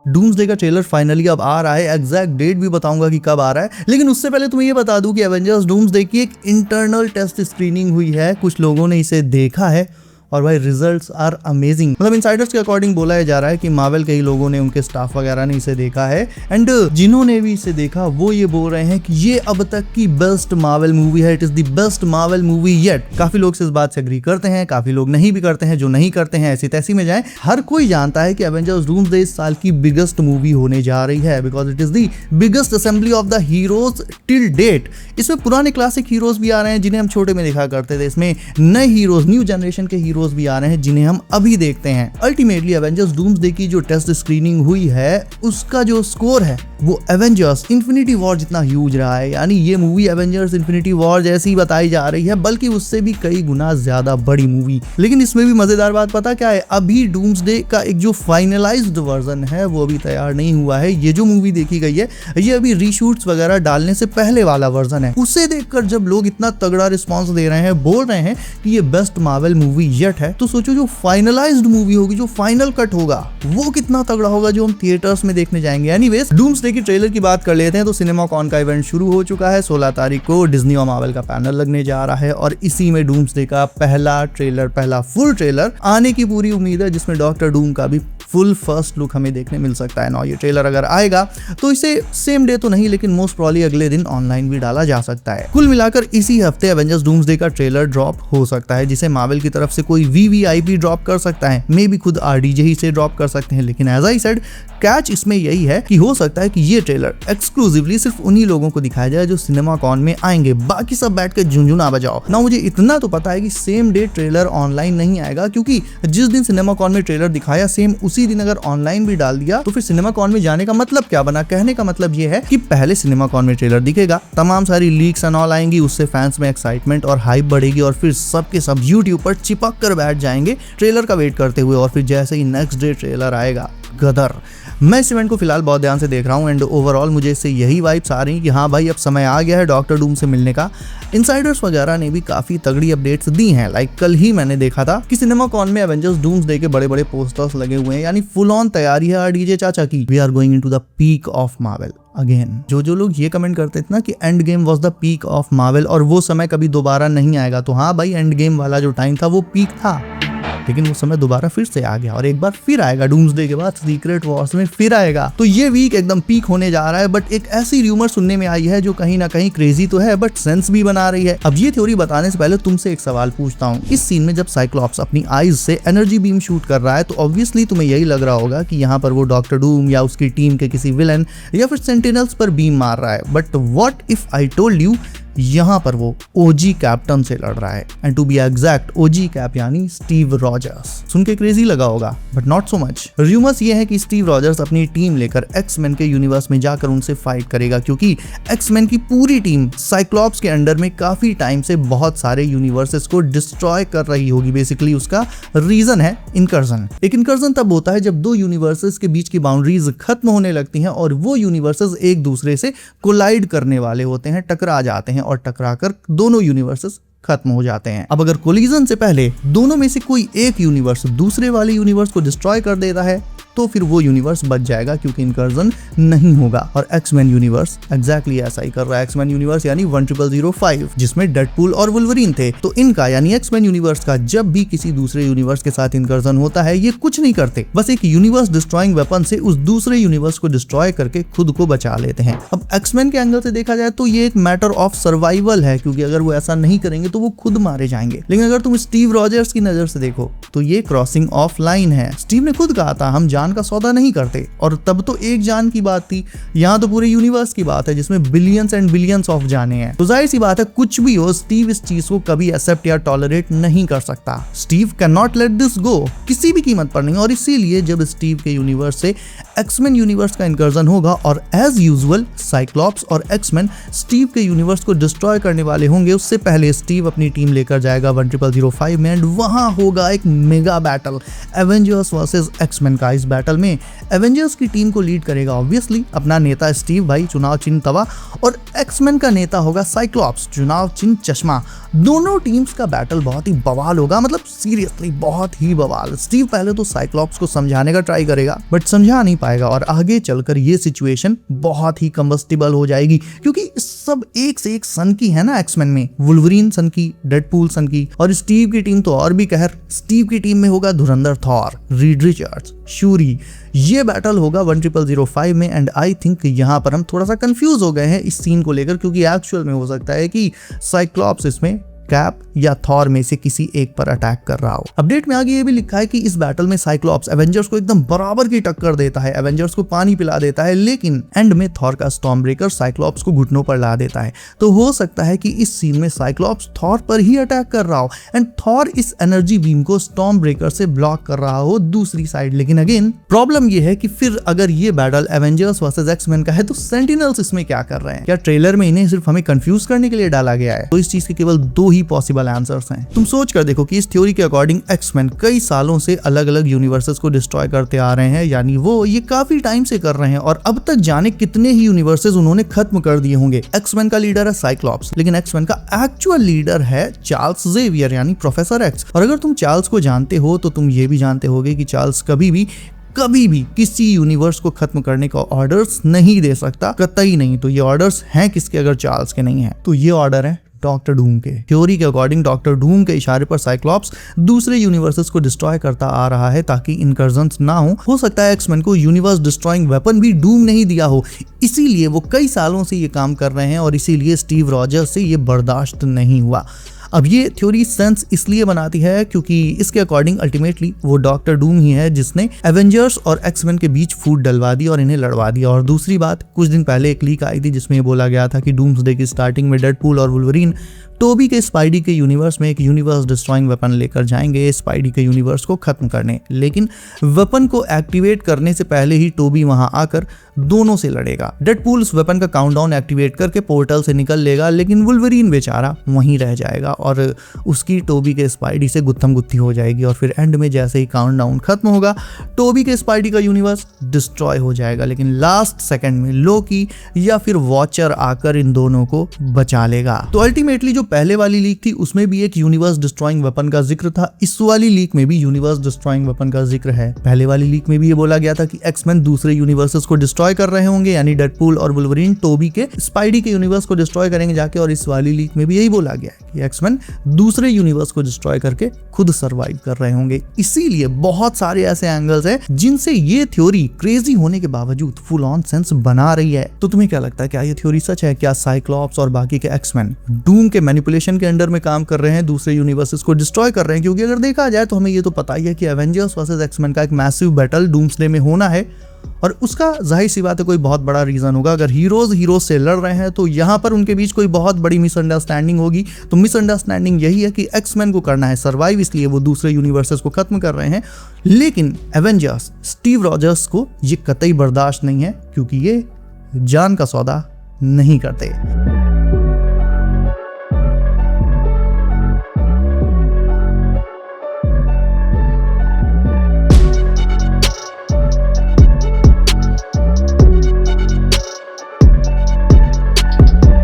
Doomsday का trailer finally अब आ रहा है, एग्जैक्ट डेट भी बताऊंगा कि कब आ रहा है। लेकिन उससे पहले तुम्हें ये बता दूं कि एवेंजर्स डूम्सडे की एक इंटरनल टेस्ट स्क्रीनिंग हुई है, कुछ लोगों ने इसे देखा है और भाई रिजल्ट्स आर अमेजिंग। मतलब इनसाइडर्स के अकॉर्डिंग बोला जा रहा है कि मार्वल के ही लोगों ने, उनके स्टाफ वगैरह ने इसे देखा है एंड जिन्होंने भी इसे देखा वो ये बोल रहे हैं कि ये अब तक की बेस्ट मार्वल मूवी है, it is the best Marvel movie yet. काफी लोग इस बात से एग्री करते हैं, काफी लोग नहीं भी करते हैं। जो नहीं करते हैं ऐसी तैसी में जाए, हर कोई जानता है कि एवेंजर्स डूम्सडे इस साल की बिगेस्ट मूवी होने जा रही है, because it is the biggest assembly of the heroes till date. इसमें पुराने क्लासिक हीरोज भी आ रहे हैं जिन्हें हम छोटे में देखा करते थे, इसमें नए हीरोज, न्यू जनरेशन के हीरोज भी आ रहे हैं जिन्हें हम अभी देखते हैं। अल्टीमेटली एवेंजर्स डूम्सडे की जो टेस्ट स्क्रीनिंग हुई है उसका जो स्कोर है वो एवेंजर्स इन्फिनिटी वॉर जितना ह्यूज रहा है। यानी ये मूवी एवेंजर्स इन्फिनिटी वॉर जैसी बताई जा रही है, बल्कि उससे भी कई गुना ज्यादा बड़ी मूवी। लेकिन इसमें भी मजेदार बात पता क्या है, अभी डूम्सडे का एक जो फाइनलाइज्ड वर्जन है वो अभी तैयार नहीं हुआ है। ये जो मूवी देखी गई है ये अभी रीशूट्स वगैरह डालने से पहले वाला वर्जन है। उसे देखकर जब लोग इतना तगड़ा रिस्पॉन्स दे रहे हैं, बोल रहे हैं कि ये बेस्ट मार्वल मूवी येट है, तो सोचो जो फाइनलाइज्ड मूवी होगी, जो फाइनल कट होगा वो कितना तगड़ा होगा जो हम थिएटर्स में देखने जाएंगे। एनीवेज डूम्सडे की ट्रेलर की बात कर लेते हैं तो सिनेमाकॉन का इवेंट शुरू हो चुका है। 16 तारीख को डिज्नी और मार्वल का पैनल लगने जा रहा है और इसी में डूम्सडे का पहला फुल ट्रेलर आने की पूरी उम्मीद है, जिसमें डॉक्टर डूम का भी फुल फर्स्ट लुक हमें देखने मिल सकता है ना। ये ट्रेलर अगर आएगा तो इसे सेम डे तो नहीं, लेकिन मोस्ट प्रोबब्ली अगले दिन ऑनलाइन भी डाला जा सकता है। कुल मिलाकर इसी हफ्ते एवेंजर्स डूम्सडे का ट्रेलर ड्रॉप हो सकता है, जिसे मार्वल की तरफ से कोई वीवीआईपी ड्रॉप कर सकता है, मे बी खुद आरडीजे ही से ड्रॉप कर सकते हैं। लेकिन एज आई सेड, कैच इसमें यही है कि हो सकता है कि ये ट्रेलर एक्सक्लूसिवली सिर्फ उन्हीं लोगों को दिखाया जाए जो सिनेमाकॉन में आएंगे, बाकी सब बैठ के झुंझुना बजाओ ना। मुझे इतना तो पता है कि सेम डे ट्रेलर ऑनलाइन नहीं आएगा, क्योंकि जिस दिन सिनेमाकॉन में ट्रेलर दिखाया सेम उसी दिन अगर ऑनलाइन भी डाल दिया तो फिर सिनेमाकॉन में जाने का मतलब क्या बना। कहने का मतलब ये है कि पहले सिनेमाकॉन में ट्रेलर दिखेगा, तमाम सारी लीक्स एंड ऑल आएंगी, उससे फैंस में एक्साइटमेंट और हाइप बढ़ेगी और फिर सबके सब यूट्यूब पर चिपक कर बैठ जाएंगे ट्रेलर का वेट करते हुए। और फिर जैसे ही नेक्स्ट डे ट्रेलर आएगा, गदर। मैं इस इवेंट को फिलहाल बहुत ध्यान से देख रहा हूँ एंड ओवरऑल मुझे इससे यही वाइब्स आ रही हैं कि हाँ भाई अब समय आ गया है डॉक्टर डूम से मिलने का। इनसाइडर्स वगैरह ने भी काफी तगड़ी अपडेट्स दी हैं। लाइक कल ही मैंने देखा था कि सिनेमाकॉन में एवेंजर्स डूम्सडे के बड़े बड़े पोस्टर्स लगे हुए हैं, यानी फुल ऑन तैयारी है आरडीजे चाचा की। We are going into the peak of Marvel again. जो लोग ये कमेंट करते थे ना कि Endgame was the peak of Marvel और वो समय कभी दोबारा नहीं आएगा, तो हाँ भाई एंड गेम वाला जो टाइम था वो पीक था, लेकिन वो समय दोबारा फिर से आ गया और एक बार फिर आएगा डूम्सडे के बाद सीक्रेट वॉर्स में फिर आएगा। तो ये वीक एकदम पीक होने जा रहा है। बट एक ऐसी र्यूमर सुनने में आई है जो कहीं ना कहीं क्रेजी तो है बट सेंस भी बना रही है। अब ये थ्योरी बताने से पहले तुमसे एक सवाल पूछता हूँ। इस सीन में जब साइक्लॉप्स अपनी आईज से एनर्जी बीम शूट कर रहा है तो ऑब्वियसली तुम्हें यही लग रहा होगा कि यहाँ पर वो डॉक्टर डूम या उसकी टीम के किसी विलन या फिर सेंटिनल्स पर बीम मार रहा है। But what if I told you यहाँ पर वो ओजी कैप्टन से लड़ रहा है, and to be exact OG cap यानी स्टीव रॉजर्स। सुन के क्रेजी लगा होगा but not so much. Rumours ये है कि स्टीव रॉजर्स अपनी टीम लेकर एक्समैन के यूनिवर्स में जाकर उनसे फाइट करेगा, क्योंकि एक्समैन की पूरी टीम साइक्लॉप्स के अंडर में काफी टाइम से बहुत सारे यूनिवर्सेस को डिस्ट्रॉय कर रही होगी। बेसिकली उसका रीजन है इनकर्जन। एक इनकर्जन तब होता है जब दो यूनिवर्सेस के बीच की बाउंड्रीज खत्म होने लगती हैं और वो यूनिवर्सेस एक दूसरे से कोलाइड करने वाले होते हैं, टकरा जाते हैं और टकराकर दोनों यूनिवर्सेस खत्म हो जाते हैं। अब अगर कोलिजन से पहले दोनों में से कोई एक यूनिवर्स दूसरे वाले यूनिवर्स को डिस्ट्रॉय कर देता है तो फिर वो यूनिवर्स बच जाएगा, क्योंकि इनकर्जन नहीं होगा। और एक्समैन यूनिवर्स एग्जैक्टली ऐसा ही कर रहा है। एक्समैन यूनिवर्स यानी 10005 जिसमें डेडपूल और वुल्वरीन थे, तो इनका यानी एक्समैन यूनिवर्स का जब भी किसी दूसरे यूनिवर्स के साथ इनकर्जन होता है ये कुछ नहीं करते, बस एक यूनिवर्स डिस्ट्रॉइंग वेपन से उस दूसरे यूनिवर्स को डिस्ट्रॉय करके खुद को बचा लेते हैं। अब एक्समैन के एंगल से देखा जाए तो ये एक मैटर ऑफ सर्वाइवल है, क्योंकि अगर वो ऐसा नहीं करेंगे तो वो खुद मारे जाएंगे। लेकिन अगर तुम स्टीव रॉजर्स की नजर से देखो तो ये क्रॉसिंग ऑफ लाइन है। स्टीव ने खुद कहा था हम जान का सौदा नहीं करते, और तब तो एक जान की बात थी, यहाँ तो पूरे यूनिवर्स की बात है जिसमें बिलियंस एंड बिलियंस ऑफ जाने हैं। तो जाहिर सी बात है कुछ भी हो स्टीव इस चीज को कभी एक्सेप्ट या टॉलरेट नहीं कर सकता। Steve can not let this go किसी भी कीमत पर नहीं। और इसीलिए जब स्टीव के यूनिवर्स से एक्समैन यूनिवर्स का इनकर्जन होगा और एज यूजुअल साइक्लॉप्स और एक्समैन स्टीव के यूनिवर्स को डिस्ट्रॉय करने वाले होंगे, उससे पहले स्टीव अपनी टीम लेकर जाएगा 10005 में एंड वहां होगा एक mega battle Avengers versus X-Men का। इस बैटल में एवेंजर्स की टीम को लीड करेगा ऑब्वियसली अपना नेता स्टीव भाई, चुनाव चिन्ह तवा, और एक्समैन का नेता होगा साइक्लॉप्स, चुनाव चिन्ह चश्मा। दोनों टीम्स का बैटल बहुत ही बवाल होगा, मतलब सीरियसली बहुत ही बवाल। स्टीव पहले तो साइक्लॉप्स को समझाने का ट्राई करेगा बट समझा नहीं पाएगा और आगे चलकर ये सिचुएशन बहुत ही कंबस्टिबल हो जाएगी, क्योंकि सब एक से एक सन की है ना। एक्समैन में वुल्वरीन सन की, डेडपूल सन की, और स्टीव की टीम तो और भी कहर। स्टीव की टीम में होगा धुरंधर थॉर, रीड रिचर्ड्स, शूरी। ये बैटल होगा 10005 में एंड आई थिंक यहाँ पर हम थोड़ा सा कंफ्यूज हो गए हैं इस सीन को लेकर, क्योंकि एक्चुअल में हो सकता है कि साइक्लॉप्स इसमें कैप या थॉर में से किसी एक पर अटैक कर रहा हो। अपडेट में आगे ये भी लिखा है कि इस बैटल में साइक्लॉप्स एवेंजर्स को एकदम बराबर की टक्कर देता है, एवेंजर्स को पानी पिला देता है, लेकिन एंड में थॉर का स्टॉर्म ब्रेकर साइक्लॉप्स को घुटनों पर ला देता है। तो हो सकता है कि इस सीन में साइक्लॉप्स थॉर पर ही अटैक कर रहा हो एंड थॉर इस एनर्जी बीम को स्टॉर्म ब्रेकर से ब्लॉक कर रहा हो दूसरी साइड। लेकिन अगेन प्रॉब्लम ये है कि फिर अगर ये बैटल एवेंजर्स वर्सेस एक्समैन का है तो सेंटिनल्स इसमें क्या कर रहे हैं? क्या ट्रेलर में इन्हें सिर्फ हमें कंफ्यूज करने के लिए डाला गया है? तो इस चीज के केवल दो ही पॉसिबल आंसर्स हैं। तुम सोच कर देखो कि इस थ्योरी के अकॉर्डिंग एक्समैन कई सालों से अलग अलग यूनिवर्सेस को डिस्ट्रॉय करते आ रहे हैं, यानी वो ये काफी टाइम से कर रहे हैं और अब तक जाने कितने ही यूनिवर्सेस उन्होंने खत्म कर दिए होंगे। एक्समैन का लीडर है साइक्लॉप्स, लेकिन एक्समैन का एक्चुअल लीडर है चार्ल्स जेवियर यानी प्रोफेसर एक्स। और अगर तुम चार्ल्स को जानते हो तो तुम ये भी जानते होगे कि चार्ल्स कभी भी किसी यूनिवर्स को खत्म करने का ऑर्डर्स नहीं दे सकता, कतई नहीं। तो ये ऑर्डर्स हैं किसके अगर चार्ल्स के नहीं है? तो ये ऑर्डर है डॉक्टर डूम के। थ्योरी के अकॉर्डिंग डॉक्टर डूम के इशारे पर साइक्लॉप्स दूसरे यूनिवर्सेस को डिस्ट्रॉय करता आ रहा है ताकि इनकर्जन्स ना हो सकता है एक्समैन को यूनिवर्स डिस्ट्रॉइंग वेपन भी डूम नहीं दिया हो, इसीलिए वो कई सालों से ये काम कर रहे हैं और इसीलिए स्टीव रॉजर्स से ये बर्दाश्त नहीं हुआ। अब ये थ्योरी सेंस इसलिए बनाती है क्योंकि इसके अकॉर्डिंग अल्टीमेटली वो डॉक्टर डूम ही है जिसने एवेंजर्स और एक्समैन के बीच फूट डलवा दी और इन्हें लड़वा दिया। और दूसरी बात, कुछ दिन पहले एक लीक आई थी जिसमें ये बोला गया था कि डूम्सडे की स्टार्टिंग में डेडपूल और वुल्वरीन टोबी के स्पाइडी के यूनिवर्स में एक यूनिवर्स डिस्ट्रॉइंग वेपन लेकर जाएंगे स्पाइडी के यूनिवर्स को खत्म करने, लेकिन वेपन को एक्टिवेट करने से पहले ही टोबी वहां आकर दोनों से लड़ेगा। डेडपूल उस वेपन का काउंटडाउन एक्टिवेट करके पोर्टल से निकल लेगा, लेकिन वुल्वरीन बेचारा वहीं रह जाएगा और उसकी टोबी के स्पाइडी से गुत्थम गुत्थी हो जाएगी। और फिर एंड में जैसे ही काउंटडाउन खत्म होगा टोबी के स्पाइडी का यूनिवर्स डिस्ट्रॉय हो जाएगा, लेकिन लास्ट सेकंड में लोकी या फिर वॉचर आकर इन दोनों को बचा लेगा। तो अल्टीमेटली जो पहले वाली लीक थी उसमें भी एक यूनिवर्स डिस्ट्रॉइंग वेपन का जिक्र था, इस वाली लीक में भी यूनिवर्स डिस्ट्रॉइंग वेपन का जिक्र है। पहले वाली लीक में भी ये बोला गया था कि एक्समैन दूसरे यूनिवर्सेस को डिस्ट्रॉय कर रहे होंगे, यानी डेडपूल और वुल्वरीन टोबी के स्पाइडी के यूनिवर्स को डिस्ट्रॉय करेंगे जाके, और इस वाली लीक में भी यही बोला गया है कि एक्समैन दूसरे यूनिवर्स को डिस्ट्रॉय करके खुद सर्वाइव कर रहे होंगे। इसीलिए बहुत सारे ऐसे एंगल्स हैं जिनसे ये थ्योरी क्रेजी होने के बावजूद फुल ऑन सेंस बना रही है। तो तुम्हें क्या लगता है, क्या ये थ्योरी सच है? क्या साइक्लॉप्स और बाकी के एक्समैन डूम के मैनिपुलेशन के अंडर में काम कर रहे हैं, दूसरे यूनिवर्सेस को डिस्ट्रॉय कर रहे हैं? क्योंकि अगर देखा जाए तो हमें ये तो पता ही है कि एवेंजर्स वर्सेस एक्समैन का एक मैसिव बैटल डूम्सडे में होना है और उसका जाहिर सी बात है कोई बहुत बड़ा रीजन होगा। अगर हीरोज से लड़ रहे हैं तो यहाँ पर उनके बीच कोई बहुत बड़ी मिसअंडरस्टैंडिंग होगी। तो मिसअंडरस्टैंडिंग यही है कि एक्समैन को करना है सर्वाइव, इसलिए वो दूसरे यूनिवर्सेस को खत्म कर रहे हैं, लेकिन एवेंजर्स स्टीव रॉजर्स को ये कतई बर्दाश्त नहीं है क्योंकि ये जान का सौदा नहीं करते।